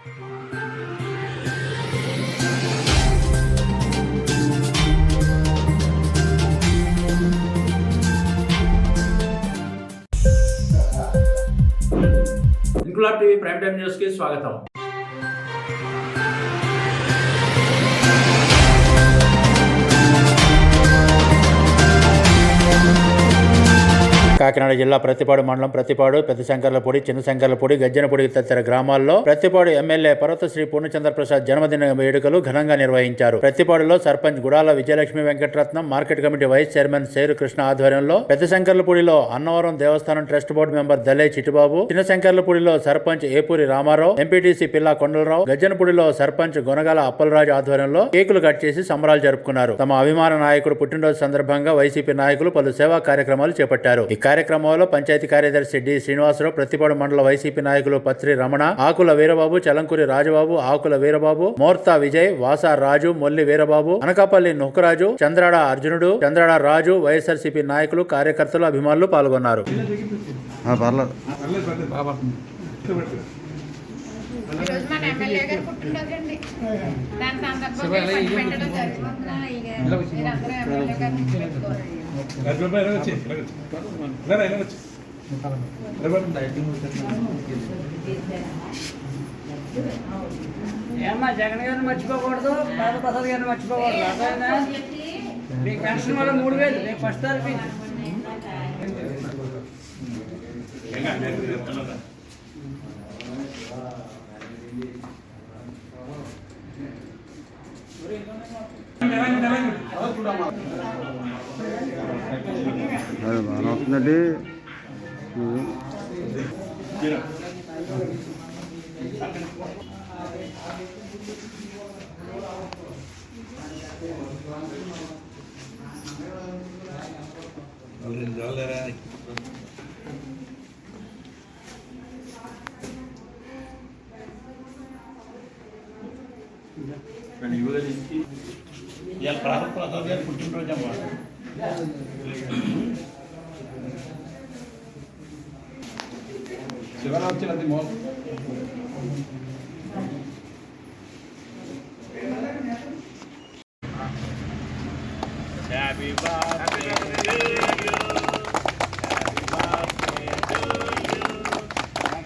Inquilab TV prime time news కి స్వాగతం. కాకినాడ జిల్లా ప్రతిపాడు మండలం ప్రతిపాడు, పెద్ద శంకర్లపూడి, చిన్న శంకర్లపూడి, గజ్జనపూడి తదితర గ్రామాల్లో ప్రతిపాడు ఎమ్మెల్యే పర్వతశ్రీ పూర్ణచంద్ర ప్రసాద్ జన్మదిన వేడుకలు ఘనంగా నిర్వహించారు. ప్రతిపాడులో sarpanch Gudala Vijayalakshmi Venkataratnam, market committee vice chairman Seru Krishna ఆధ్వర్యంలో, పెద్ద శంకర్లపూడిలో Annavaram Devasthanam trust board member Dale Chittubabu, చిన్న శంకర్లపూడిలో సర్పంచ్ ఏపూరి రామారావు, ఎంపీటీసీ పిల్లా కొండలరావు, గజ్జనపూడిలో సర్పంచ్ గొనగాల అప్పలరాజు ఆధ్వర్యంలో కేకులు కట్ చేసి సంబరాలు జరుపుకున్నారు. తమ అభిమాన నాయకుడు పుట్టినరోజు సందర్భంగా వైసీపీ నాయకులు పలు సేవా కార్యక్రమాలు చేపట్టారు. ఈ కార్యక్రమంలో పంచాయతీ కార్యదర్శి డి శ్రీనివాసరావు, ప్రతిపాడు మండల వైసీపీ నాయకులు పత్రి రమణ, ఆకుల వీరబాబు, చలంకూరి రాజబాబు, ఆకుల వీరబాబు, మోర్తా విజయ్, వాసా రాజు, మొల్లి వీరబాబు, అనకాపల్లి నుహకరాజు, చంద్రాడ అర్జునుడు, చంద్రాడ రాజు, వైఎస్ఆర్సీపీ నాయకులు, కార్యకర్తలు, అభిమానులు పాల్గొన్నారు. జగన్ గారిని మర్చిపోకూడదు, ప్రసాద్ గారిని మర్చిపోకూడదు. అర్థమైందా? మీకు పెన్షన్ వల్ల 3000 నేను ఫస్ట్ తారీఖు వస్తుందండి. ప్రసాద్ గారి పుట్టినరోజు అమ్మా. శివరావు వచ్చినది మోసం. Happy birthday to you, happy birthday to you,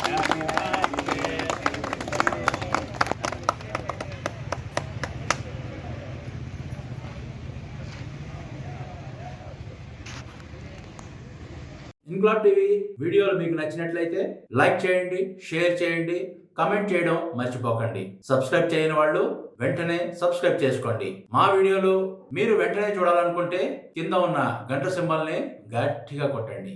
happy birthday. Inquilab TV వీడియోలు మీకు నచ్చినట్లయితే లైక్ చేయండి, షేర్ చేయండి, కామెంట్ చేయడం మర్చిపోకండి. సబ్స్క్రైబ్ చేయని వాళ్ళు వెంటనే సబ్స్క్రైబ్ చేసుకోండి. మా వీడియోలు మీరు వెంటనే చూడాలనుకుంటే కింద ఉన్న గంట సింబల్ని గట్టిగా కొట్టండి.